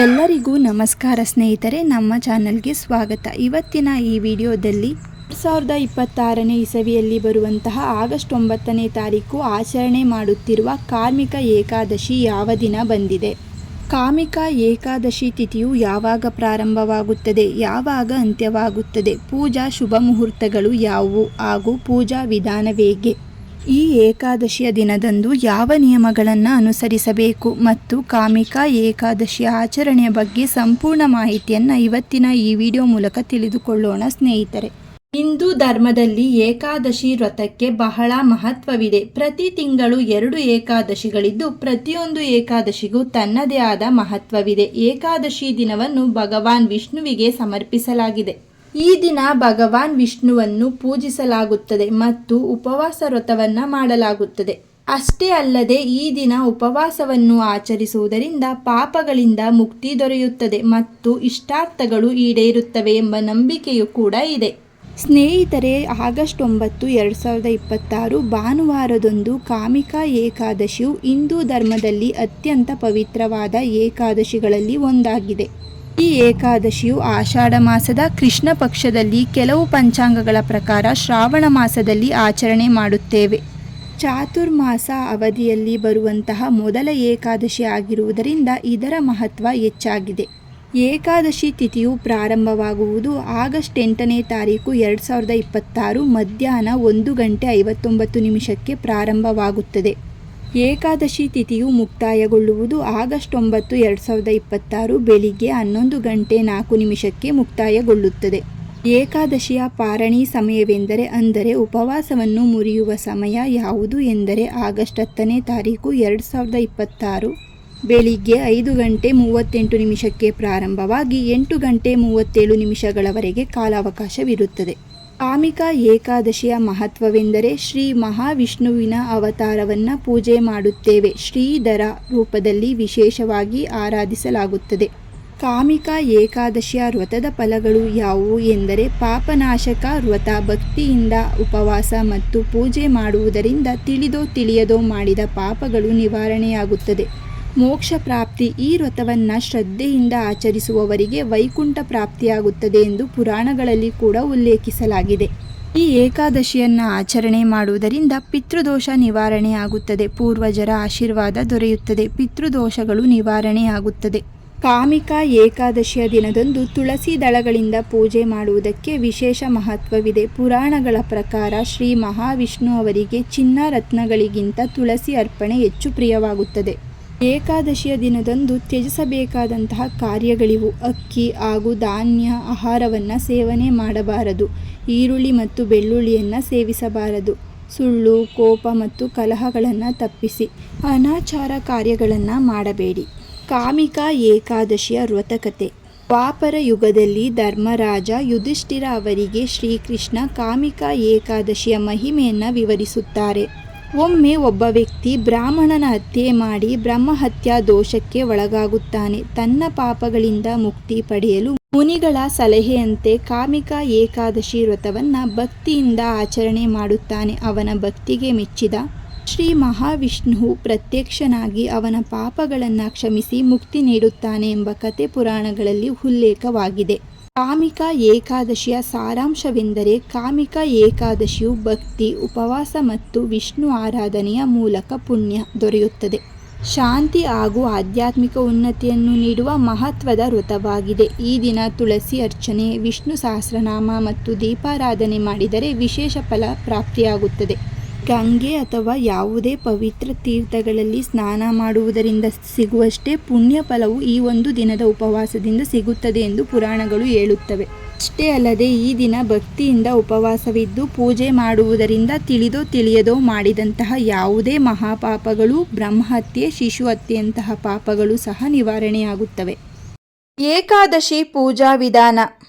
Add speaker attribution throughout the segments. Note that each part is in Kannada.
Speaker 1: ಎಲ್ಲರಿಗೂ ನಮಸ್ಕಾರ ಸ್ನೇಹಿತರೆ, ನಮ್ಮ ಚಾನಲ್ಗೆ ಸ್ವಾಗತ. ಇವತ್ತಿನ ಈ ವಿಡಿಯೋದಲ್ಲಿ 2026ನೇ ಇಸವಿಯಲ್ಲಿ ಬರುವಂತಹ ಆಗಸ್ಟ್ 9ನೇ ತಾರೀಕು ಆಚರಣೆ ಮಾಡುತ್ತಿರುವ ಕಾಮಿಕ ಏಕಾದಶಿ ಯಾವ ದಿನ ಬಂದಿದೆ, ಕಾಮಿಕ ಏಕಾದಶಿ ತಿಥಿಯು ಯಾವಾಗ ಪ್ರಾರಂಭವಾಗುತ್ತದೆ, ಯಾವಾಗ ಅಂತ್ಯವಾಗುತ್ತದೆ, ಪೂಜಾ ಶುಭ ಮುಹೂರ್ತಗಳು ಯಾವುವು ಹಾಗೂ ಪೂಜಾ ವಿಧಾನವೇಗೆ, ಈ ಏಕಾದಶಿಯ ದಿನದಂದು ಯಾವ ನಿಯಮಗಳನ್ನು ಅನುಸರಿಸಬೇಕು ಮತ್ತು ಕಾಮಿಕ ಏಕಾದಶಿಯ ಆಚರಣೆಯ ಬಗ್ಗೆ ಸಂಪೂರ್ಣ ಮಾಹಿತಿಯನ್ನು ಇವತ್ತಿನ ಈ ವಿಡಿಯೋ ಮೂಲಕ ತಿಳಿದುಕೊಳ್ಳೋಣ ಸ್ನೇಹಿತರೆ. ಹಿಂದೂ ಧರ್ಮದಲ್ಲಿ ಏಕಾದಶಿ ವ್ರತಕ್ಕೆ ಬಹಳ ಮಹತ್ವವಿದೆ. ಪ್ರತಿ ತಿಂಗಳು 2 ಏಕಾದಶಿಗಳಿದ್ದು ಪ್ರತಿಯೊಂದು ಏಕಾದಶಿಗೂ ತನ್ನದೇ ಆದ ಮಹತ್ವವಿದೆ. ಏಕಾದಶಿ ದಿನವನ್ನು ಭಗವಾನ್ ವಿಷ್ಣುವಿಗೆ ಸಮರ್ಪಿಸಲಾಗಿದೆ. ಈ ದಿನ ಭಗವಾನ್ ವಿಷ್ಣುವನ್ನು ಪೂಜಿಸಲಾಗುತ್ತದೆ ಮತ್ತು ಉಪವಾಸ ವ್ರತವನ್ನು ಮಾಡಲಾಗುತ್ತದೆ. ಅಷ್ಟೇ ಅಲ್ಲದೆ ಈ ದಿನ ಉಪವಾಸವನ್ನು ಆಚರಿಸುವುದರಿಂದ ಪಾಪಗಳಿಂದ ಮುಕ್ತಿ ದೊರೆಯುತ್ತದೆ ಮತ್ತು ಇಷ್ಟಾರ್ಥಗಳು ಈಡೇರುತ್ತವೆ ಎಂಬ ನಂಬಿಕೆಯೂ ಕೂಡ ಇದೆ. ಸ್ನೇಹಿತರೆ, ಆಗಸ್ಟ್ 9, 2026 ಭಾನುವಾರದಂದು ಕಾಮಿಕ ಏಕಾದಶಿಯು ಹಿಂದೂ ಧರ್ಮದಲ್ಲಿ ಅತ್ಯಂತ ಪವಿತ್ರವಾದ ಏಕಾದಶಿಗಳಲ್ಲಿ ಒಂದಾಗಿದೆ. ಈ ಏಕಾದಶಿಯು ಆಷಾಢ ಮಾಸದ ಕೃಷ್ಣ ಪಕ್ಷದಲ್ಲಿ ಕೆಲವು ಪಂಚಾಂಗಗಳ ಪ್ರಕಾರ ಶ್ರಾವಣ ಮಾಸದಲ್ಲಿ ಆಚರಣೆ ಮಾಡುತ್ತೇವೆ. ಚಾತುರ್ಮಾಸ ಅವಧಿಯಲ್ಲಿ ಬರುವಂತಹ ಮೊದಲ ಏಕಾದಶಿ ಆಗಿರುವುದರಿಂದ ಇದರ ಮಹತ್ವ ಹೆಚ್ಚಾಗಿದೆ. ಏಕಾದಶಿ ತಿಥಿಯು ಪ್ರಾರಂಭವಾಗುವುದು ಆಗಸ್ಟ್ 8ನೇ ತಾರೀಕು 2026 ಮಧ್ಯಾಹ್ನ 1:59 ಪ್ರಾರಂಭವಾಗುತ್ತದೆ. ಏಕಾದಶಿ ತಿಥಿಯು ಮುಕ್ತಾಯಗೊಳ್ಳುವುದು ಆಗಸ್ಟ್ 9, 2026 ಬೆಳಿಗ್ಗೆ 11:04 ಮುಕ್ತಾಯಗೊಳ್ಳುತ್ತದೆ. ಏಕಾದಶಿಯ ಪಾರಣಿ ಸಮಯವೆಂದರೆ ಅಂದರೆ ಉಪವಾಸವನ್ನು ಮುರಿಯುವ ಸಮಯ ಯಾವುದು ಎಂದರೆ ಆಗಸ್ಟ್ 10ನೇ ತಾರೀಕು 2026 ಬೆಳಿಗ್ಗೆ 5:38 ಪ್ರಾರಂಭವಾಗಿ 8:37 ಕಾಲಾವಕಾಶವಿರುತ್ತದೆ. ಕಾಮಿಕ ಏಕಾದಶಿಯ ಮಹತ್ವವೆಂದರೆ ಶ್ರೀ ಮಹಾವಿಷ್ಣುವಿನ ಅವತಾರವನ್ನು ಪೂಜೆ ಮಾಡುತ್ತೇವೆ. ಶ್ರೀಧರ ರೂಪದಲ್ಲಿ ವಿಶೇಷವಾಗಿ ಆರಾಧಿಸಲಾಗುತ್ತದೆ. ಕಾಮಿಕ ಏಕಾದಶಿಯ ವ್ರತದ ಫಲಗಳು ಯಾವುವು ಎಂದರೆ ಪಾಪನಾಶಕ ವ್ರತ. ಭಕ್ತಿಯಿಂದ ಉಪವಾಸ ಮತ್ತು ಪೂಜೆ ಮಾಡುವುದರಿಂದ ತಿಳಿದೋ ತಿಳಿಯದೋ ಮಾಡಿದ ಪಾಪಗಳು ನಿವಾರಣೆಯಾಗುತ್ತದೆ. ಮೋಕ್ಷ ಪ್ರಾಪ್ತಿ. ಈ ವ್ರತವನ್ನು ಶ್ರದ್ಧೆಯಿಂದ ಆಚರಿಸುವವರಿಗೆ ವೈಕುಂಠ ಪ್ರಾಪ್ತಿಯಾಗುತ್ತದೆ ಎಂದು ಪುರಾಣಗಳಲ್ಲಿ ಕೂಡ ಉಲ್ಲೇಖಿಸಲಾಗಿದೆ. ಈ ಏಕಾದಶಿಯನ್ನು ಆಚರಣೆ ಮಾಡುವುದರಿಂದ ಪಿತೃದೋಷ ನಿವಾರಣೆಯಾಗುತ್ತದೆ. ಪೂರ್ವಜರ ಆಶೀರ್ವಾದ ದೊರೆಯುತ್ತದೆ. ಪಿತೃದೋಷಗಳು ನಿವಾರಣೆಯಾಗುತ್ತದೆ. ಕಾಮಿಕ ಏಕಾದಶಿಯ ದಿನದಂದು ತುಳಸಿ ದಳಗಳಿಂದ ಪೂಜೆ ಮಾಡುವುದಕ್ಕೆ ವಿಶೇಷ ಮಹತ್ವವಿದೆ. ಪುರಾಣಗಳ ಪ್ರಕಾರ ಶ್ರೀ ಮಹಾವಿಷ್ಣು ಅವರಿಗೆ ಚಿನ್ನ ರತ್ನಗಳಿಗಿಂತ ತುಳಸಿ ಅರ್ಪಣೆ ಹೆಚ್ಚು ಪ್ರಿಯವಾಗುತ್ತದೆ. ಏಕಾದಶಿಯ ದಿನದಂದು ತ್ಯಜಿಸಬೇಕಾದಂತಹ ಕಾರ್ಯಗಳಿವು. ಅಕ್ಕಿ ಹಾಗೂ ಧಾನ್ಯ ಆಹಾರವನ್ನು ಸೇವನೆ ಮಾಡಬಾರದು. ಈರುಳ್ಳಿ ಮತ್ತು ಬೆಳ್ಳುಳ್ಳಿಯನ್ನು ಸೇವಿಸಬಾರದು. ಸುಳ್ಳು, ಕೋಪ ಮತ್ತು ಕಲಹಗಳನ್ನು ತಪ್ಪಿಸಿ ಅನಾಚಾರ ಕಾರ್ಯಗಳನ್ನು ಮಾಡಬೇಡಿ. ಕಾಮಿಕ ಏಕಾದಶಿಯ ವ್ರತಕಥೆ. ದ್ವಾಪರ ಯುಗದಲ್ಲಿ ಧರ್ಮರಾಜ ಯುಧಿಷ್ಠಿರ ಅವರಿಗೆ ಶ್ರೀಕೃಷ್ಣ ಕಾಮಿಕ ಏಕಾದಶಿಯ ಮಹಿಮೆಯನ್ನು ವಿವರಿಸುತ್ತಾರೆ. ಒಮ್ಮೆ ಒಬ್ಬ ವ್ಯಕ್ತಿ ಬ್ರಾಹ್ಮಣನ ಹತ್ಯೆ ಮಾಡಿ ಬ್ರಹ್ಮಹತ್ಯಾ ದೋಷಕ್ಕೆ ಒಳಗಾಗುತ್ತಾನೆ. ತನ್ನ ಪಾಪಗಳಿಂದ ಮುಕ್ತಿ ಪಡೆಯಲು ಮುನಿಗಳ ಸಲಹೆಯಂತೆ ಕಾಮಿಕ ಏಕಾದಶಿ ವ್ರತವನ್ನು ಭಕ್ತಿಯಿಂದ ಆಚರಣೆ ಮಾಡುತ್ತಾನೆ. ಅವನ ಭಕ್ತಿಗೆ ಮೆಚ್ಚಿದ ಶ್ರೀ ಮಹಾವಿಷ್ಣುವು ಪ್ರತ್ಯಕ್ಷನಾಗಿ ಅವನ ಪಾಪಗಳನ್ನು ಕ್ಷಮಿಸಿ ಮುಕ್ತಿ ನೀಡುತ್ತಾನೆ ಎಂಬ ಕಥೆ ಪುರಾಣಗಳಲ್ಲಿ ಉಲ್ಲೇಖವಾಗಿದೆ. ಕಾಮಿಕ ಏಕಾದಶಿಯ ಸಾರಾಂಶವೆಂದರೆ ಕಾಮಿಕ ಏಕಾದಶಿಯು ಭಕ್ತಿ, ಉಪವಾಸ ಮತ್ತು ವಿಷ್ಣು ಆರಾಧನೆಯ ಮೂಲಕ ಪುಣ್ಯ ದೊರೆಯುತ್ತದೆ. ಶಾಂತಿ ಹಾಗೂ ಆಧ್ಯಾತ್ಮಿಕ ಉನ್ನತಿಯನ್ನು ನೀಡುವ ಮಹತ್ವದ ವ್ರತವಾಗಿದೆ. ಈ ದಿನ ತುಳಸಿ ಅರ್ಚನೆ, ವಿಷ್ಣು ಸಹಸ್ರನಾಮ ಮತ್ತು ದೀಪಾರಾಧನೆ ಮಾಡಿದರೆ ವಿಶೇಷ ಫಲ ಪ್ರಾಪ್ತಿಯಾಗುತ್ತದೆ. ಗಂಗೆ ಅಥವಾ ಯಾವುದೇ ಪವಿತ್ರ ತೀರ್ಥಗಳಲ್ಲಿ ಸ್ನಾನ ಮಾಡುವುದರಿಂದ ಸಿಗುವಷ್ಟೇ ಪುಣ್ಯ ಫಲವು ಈ ಒಂದು ದಿನದ ಉಪವಾಸದಿಂದ ಸಿಗುತ್ತದೆ ಎಂದು ಪುರಾಣಗಳು ಹೇಳುತ್ತವೆ. ಅಷ್ಟೇ ಅಲ್ಲದೆ ಈ ದಿನ ಭಕ್ತಿಯಿಂದ ಉಪವಾಸವಿದ್ದು ಪೂಜೆ ಮಾಡುವುದರಿಂದ ತಿಳಿದೋ ತಿಳಿಯದೋ ಮಾಡಿದಂತಹ ಯಾವುದೇ ಮಹಾಪಾಪಗಳು, ಬ್ರಹ್ಮಹತ್ಯೆ, ಶಿಶು ಹತ್ಯೆಯಂತಹ ಪಾಪಗಳು ಸಹ ನಿವಾರಣೆಯಾಗುತ್ತವೆ. ಏಕಾದಶಿ ಪೂಜಾ ವಿಧಾನ.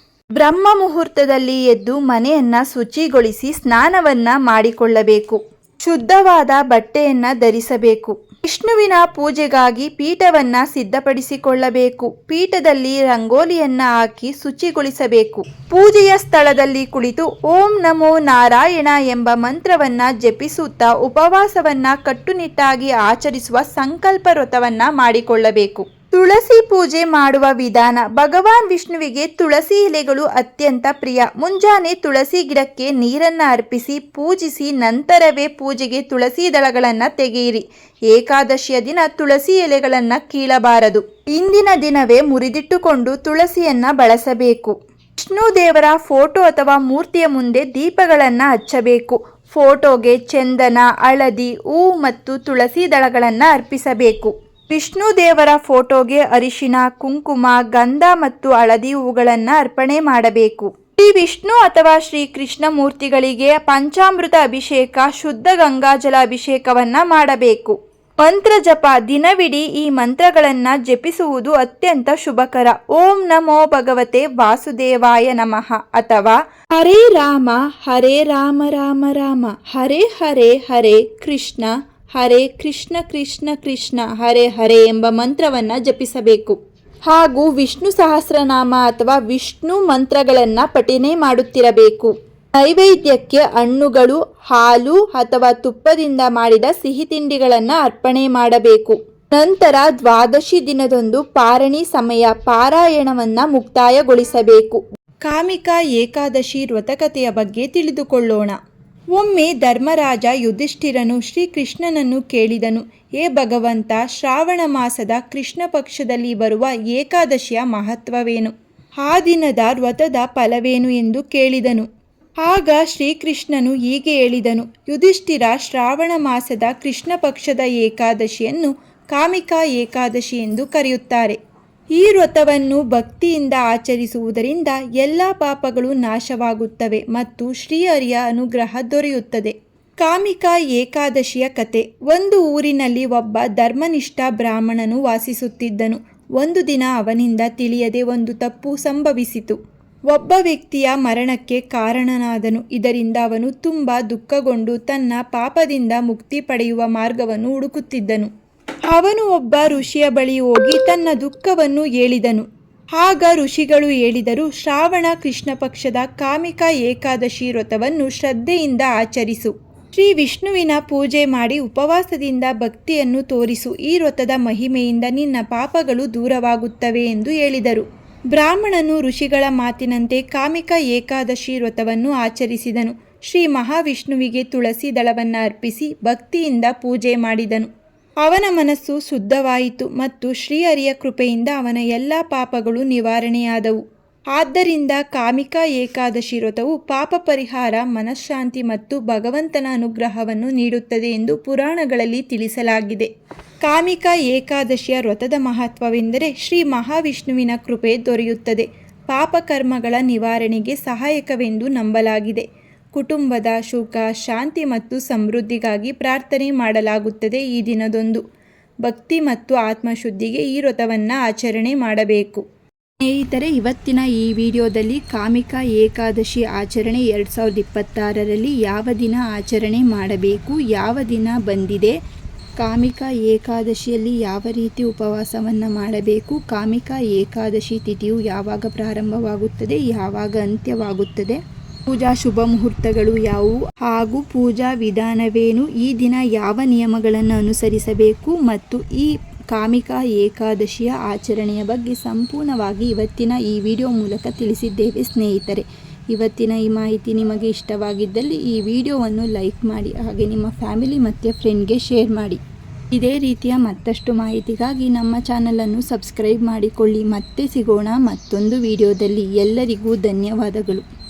Speaker 1: ಬ್ರಹ್ಮ ಮುಹೂರ್ತದಲ್ಲಿ ಎದ್ದು ಮನೆಯನ್ನು ಶುಚಿಗೊಳಿಸಿ ಸ್ನಾನವನ್ನು ಮಾಡಿಕೊಳ್ಳಬೇಕು. ಶುದ್ಧವಾದ ಬಟ್ಟೆಯನ್ನು ಧರಿಸಬೇಕು. ವಿಷ್ಣುವಿನ ಪೂಜೆಗಾಗಿ ಪೀಠವನ್ನು ಸಿದ್ಧಪಡಿಸಿಕೊಳ್ಳಬೇಕು. ಪೀಠದಲ್ಲಿ ರಂಗೋಲಿಯನ್ನು ಹಾಕಿ ಶುಚಿಗೊಳಿಸಬೇಕು. ಪೂಜೆಯ ಸ್ಥಳದಲ್ಲಿ ಕುಳಿತು ಓಂ ನಮೋ ನಾರಾಯಣ ಎಂಬ ಮಂತ್ರವನ್ನು ಜಪಿಸುತ್ತಾ ಉಪವಾಸವನ್ನು ಕಟ್ಟುನಿಟ್ಟಾಗಿ ಆಚರಿಸುವ ಸಂಕಲ್ಪ ವ್ರತವನ್ನು ಮಾಡಿಕೊಳ್ಳಬೇಕು. ತುಳಸಿ ಪೂಜೆ ಮಾಡುವ ವಿಧಾನ. ಭಗವಾನ್ ವಿಷ್ಣುವಿಗೆ ತುಳಸಿ ಎಲೆಗಳು ಅತ್ಯಂತ ಪ್ರಿಯ. ಮುಂಜಾನೆ ತುಳಸಿ ಗಿಡಕ್ಕೆ ನೀರನ್ನು ಅರ್ಪಿಸಿ ಪೂಜಿಸಿ ನಂತರವೇ ಪೂಜೆಗೆ ತುಳಸಿ ದಳಗಳನ್ನು ತೆಗೆಯಿರಿ. ಏಕಾದಶಿಯ ದಿನ ತುಳಸಿ ಎಲೆಗಳನ್ನು ಕೀಳಬಾರದು. ಇಂದಿನ ದಿನವೇ ಮುರಿದಿಟ್ಟುಕೊಂಡು ತುಳಸಿಯನ್ನು ಬಳಸಬೇಕು. ವಿಷ್ಣು ದೇವರ ಫೋಟೋ ಅಥವಾ ಮೂರ್ತಿಯ ಮುಂದೆ ದೀಪಗಳನ್ನು ಹಚ್ಚಬೇಕು. ಫೋಟೋಗೆ ಚಂದನ, ಹಳದಿ, ಹೂ ಮತ್ತು ತುಳಸಿ ದಳಗಳನ್ನು ಅರ್ಪಿಸಬೇಕು. ವಿಷ್ಣು ದೇವರ ಫೋಟೋಗೆ ಅರಿಶಿನ, ಕುಂಕುಮ, ಗಂಧ ಮತ್ತು ಹಳದಿ ಹೂಗಳನ್ನು ಅರ್ಪಣೆ ಮಾಡಬೇಕು. ಶ್ರೀ ವಿಷ್ಣು ಅಥವಾ ಶ್ರೀ ಕೃಷ್ಣ ಮೂರ್ತಿಗಳಿಗೆ ಪಂಚಾಮೃತ ಅಭಿಷೇಕ, ಶುದ್ಧ ಗಂಗಾಜಲ ಅಭಿಷೇಕವನ್ನು ಮಾಡಬೇಕು. ಮಂತ್ರ ಜಪ. ದಿನವಿಡೀ ಈ ಮಂತ್ರಗಳನ್ನು ಜಪಿಸುವುದು ಅತ್ಯಂತ ಶುಭಕರ. ಓಂ ನಮೋ ಭಗವತೆ ವಾಸುದೇವಾಯ ನಮಃ ಅಥವಾ ಹರೇ ರಾಮ ರಾಮ ರಾಮ ಹರೇ ಹರೇ ಹರೇ ಕೃಷ್ಣ ಹರೇ ಕೃಷ್ಣ ಕೃಷ್ಣ ಕೃಷ್ಣ ಹರೇ ಹರೇ ಎಂಬ ಮಂತ್ರವನ್ನು ಜಪಿಸಬೇಕು. ಹಾಗೂ ವಿಷ್ಣು ಸಹಸ್ರನಾಮ ಅಥವಾ ವಿಷ್ಣು ಮಂತ್ರಗಳನ್ನು ಪಠನೆ ಮಾಡುತ್ತಿರಬೇಕು. ನೈವೇದ್ಯಕ್ಕೆ ಹಣ್ಣುಗಳು, ಹಾಲು ಅಥವಾ ತುಪ್ಪದಿಂದ ಮಾಡಿದ ಸಿಹಿ ತಿಂಡಿಗಳನ್ನು ಅರ್ಪಣೆ ಮಾಡಬೇಕು. ನಂತರ ದ್ವಾದಶಿ ದಿನದಂದು ಪಾರಣಿ ಸಮಯ ಪಾರಾಯಣವನ್ನು ಮುಕ್ತಾಯಗೊಳಿಸಬೇಕು. ಕಾಮಿಕಾ ಏಕಾದಶಿ ವ್ರತಕಥೆಯ ಬಗ್ಗೆ ತಿಳಿದುಕೊಳ್ಳೋಣ. ಒಮ್ಮೆ ಧರ್ಮರಾಜ ಯುಧಿಷ್ಠಿರನು ಶ್ರೀಕೃಷ್ಣನನ್ನು ಕೇಳಿದನು, ಹೇ ಭಗವಂತ, ಶ್ರಾವಣ ಮಾಸದ ಕೃಷ್ಣ ಪಕ್ಷದಲ್ಲಿ ಬರುವ ಏಕಾದಶಿಯ ಮಹತ್ವವೇನು? ಆ ದಿನದ ವ್ರತದ ಫಲವೇನು ಎಂದು ಕೇಳಿದನು. ಆಗ ಶ್ರೀಕೃಷ್ಣನು ಹೀಗೆ ಹೇಳಿದನು, ಯುಧಿಷ್ಠಿರ, ಶ್ರಾವಣ ಮಾಸದ ಕೃಷ್ಣ ಪಕ್ಷದ ಏಕಾದಶಿಯನ್ನು ಕಾಮಿಕಾ ಏಕಾದಶಿ ಎಂದು ಕರೆಯುತ್ತಾರೆ. ಈ ವ್ರತವನ್ನು ಭಕ್ತಿಯಿಂದ ಆಚರಿಸುವುದರಿಂದ ಎಲ್ಲ ಪಾಪಗಳು ನಾಶವಾಗುತ್ತವೆ ಮತ್ತು ಶ್ರೀಹರಿಯ ಅನುಗ್ರಹ ದೊರೆಯುತ್ತದೆ. ಕಾಮಿಕಾ ಏಕಾದಶಿಯ ಕತೆ. ಒಂದು ಊರಿನಲ್ಲಿ ಒಬ್ಬ ಧರ್ಮನಿಷ್ಠ ಬ್ರಾಹ್ಮಣನು ವಾಸಿಸುತ್ತಿದ್ದನು. ಒಂದು ದಿನ ಅವನಿಂದ ತಿಳಿಯದೆ ಒಂದು ತಪ್ಪು ಸಂಭವಿಸಿತು. ಒಬ್ಬ ವ್ಯಕ್ತಿಯ ಮರಣಕ್ಕೆ ಕಾರಣನಾದನು. ಇದರಿಂದ ಅವನು ತುಂಬ ದುಃಖಗೊಂಡು ತನ್ನ ಪಾಪದಿಂದ ಮುಕ್ತಿ ಪಡೆಯುವ ಮಾರ್ಗವನ್ನು ಹುಡುಕುತ್ತಿದ್ದನು. ಅವನು ಒಬ್ಬ ಋಷಿಯ ಬಳಿ ಹೋಗಿ ತನ್ನ ದುಃಖವನ್ನು ಹೇಳಿದನು. ಆಗ ಋಷಿಗಳು ಹೇಳಿದರು, ಶ್ರಾವಣ ಕೃಷ್ಣ ಪಕ್ಷದ ಕಾಮಿಕಾ ಏಕಾದಶಿ ವ್ರತವನ್ನು ಶ್ರದ್ಧೆಯಿಂದ ಆಚರಿಸು. ಶ್ರೀ ವಿಷ್ಣುವಿನ ಪೂಜೆ ಮಾಡಿ ಉಪವಾಸದಿಂದ ಭಕ್ತಿಯನ್ನು ತೋರಿಸು. ಈ ವ್ರತದ ಮಹಿಮೆಯಿಂದ ನಿನ್ನ ಪಾಪಗಳು ದೂರವಾಗುತ್ತವೆ ಎಂದು ಹೇಳಿದರು. ಬ್ರಾಹ್ಮಣನು ಋಷಿಗಳ ಮಾತಿನಂತೆ ಕಾಮಿಕಾ ಏಕಾದಶಿ ವ್ರತವನ್ನು ಆಚರಿಸಿದನು. ಶ್ರೀ ಮಹಾವಿಷ್ಣುವಿಗೆ ತುಳಸಿ ದಳವನ್ನು ಅರ್ಪಿಸಿ ಭಕ್ತಿಯಿಂದ ಪೂಜೆ ಮಾಡಿದನು. ಅವನ ಮನಸ್ಸು ಶುದ್ಧವಾಯಿತು ಮತ್ತು ಶ್ರೀಹರಿಯ ಕೃಪೆಯಿಂದ ಅವನ ಎಲ್ಲ ಪಾಪಗಳು ನಿವಾರಣೆಯಾದವು. ಆದ್ದರಿಂದ ಕಾಮಿಕಾ ಏಕಾದಶಿ ವ್ರತವು ಪಾಪ ಪರಿಹಾರ, ಮನಃಶಾಂತಿ ಮತ್ತು ಭಗವಂತನ ಅನುಗ್ರಹವನ್ನು ನೀಡುತ್ತದೆ ಎಂದು ಪುರಾಣಗಳಲ್ಲಿ ತಿಳಿಸಲಾಗಿದೆ. ಕಾಮಿಕಾ ಏಕಾದಶಿಯ ವ್ರತದ ಮಹತ್ವವೆಂದರೆ ಶ್ರೀ ಮಹಾವಿಷ್ಣುವಿನ ಕೃಪೆ ದೊರೆಯುತ್ತದೆ. ಪಾಪಕರ್ಮಗಳ ನಿವಾರಣೆಗೆ ಸಹಾಯಕವೆಂದು ನಂಬಲಾಗಿದೆ. ಕುಟುಂಬದ ಸುಖ, ಶಾಂತಿ ಮತ್ತು ಸಮೃದ್ಧಿಗಾಗಿ ಪ್ರಾರ್ಥನೆ ಮಾಡಲಾಗುತ್ತದೆ. ಈ ದಿನದಂದು ಭಕ್ತಿ ಮತ್ತು ಆತ್ಮಶುದ್ಧಿಗೆ ಈ ವ್ರತವನ್ನು ಆಚರಣೆ ಮಾಡಬೇಕು. ಸ್ನೇಹಿತರೆ, ಇವತ್ತಿನ ಈ ವಿಡಿಯೋದಲ್ಲಿ ಕಾಮಿಕಾ ಏಕಾದಶಿ ಆಚರಣೆ 2026ರಲ್ಲಿ ಯಾವ ದಿನ ಆಚರಣೆ ಮಾಡಬೇಕು, ಯಾವ ದಿನ ಬಂದಿದೆ, ಕಾಮಿಕಾ ಏಕಾದಶಿಯಲ್ಲಿ ಯಾವ ರೀತಿ ಉಪವಾಸವನ್ನು ಮಾಡಬೇಕು, ಕಾಮಿಕಾ ಏಕಾದಶಿ ತಿಥಿಯು ಯಾವಾಗ ಪ್ರಾರಂಭವಾಗುತ್ತದೆ, ಯಾವಾಗ ಅಂತ್ಯವಾಗುತ್ತದೆ, ಪೂಜಾ ಶುಭ ಮುಹೂರ್ತಗಳು ಯಾವುವು ಹಾಗೂ ಪೂಜಾ ವಿಧಾನವೇನು, ಈ ದಿನ ಯಾವ ನಿಯಮಗಳನ್ನು ಅನುಸರಿಸಬೇಕು ಮತ್ತು ಈ ಕಾಮಿಕಾ ಏಕಾದಶಿಯ ಆಚರಣೆಯ ಬಗ್ಗೆ ಸಂಪೂರ್ಣವಾಗಿ ಇವತ್ತಿನ ಈ ವಿಡಿಯೋ ಮೂಲಕ ತಿಳಿಸಿದ್ದೇವೆ. ಸ್ನೇಹಿತರೆ, ಇವತ್ತಿನ ಈ ಮಾಹಿತಿ ನಿಮಗೆ ಇಷ್ಟವಾಗಿದ್ದಲ್ಲಿ ಈ ವಿಡಿಯೋವನ್ನು ಲೈಕ್ ಮಾಡಿ, ಹಾಗೆ ನಿಮ್ಮ ಫ್ಯಾಮಿಲಿ ಮತ್ತು ಫ್ರೆಂಡ್ಗೆ ಶೇರ್ ಮಾಡಿ. ಇದೇ ರೀತಿಯ ಮತ್ತಷ್ಟು ಮಾಹಿತಿಗಾಗಿ ನಮ್ಮ ಚಾನಲನ್ನು ಸಬ್ಸ್ಕ್ರೈಬ್ ಮಾಡಿಕೊಳ್ಳಿ. ಮತ್ತೆ ಸಿಗೋಣ ಮತ್ತೊಂದು ವಿಡಿಯೋದಲ್ಲಿ. ಎಲ್ಲರಿಗೂ ಧನ್ಯವಾದಗಳು.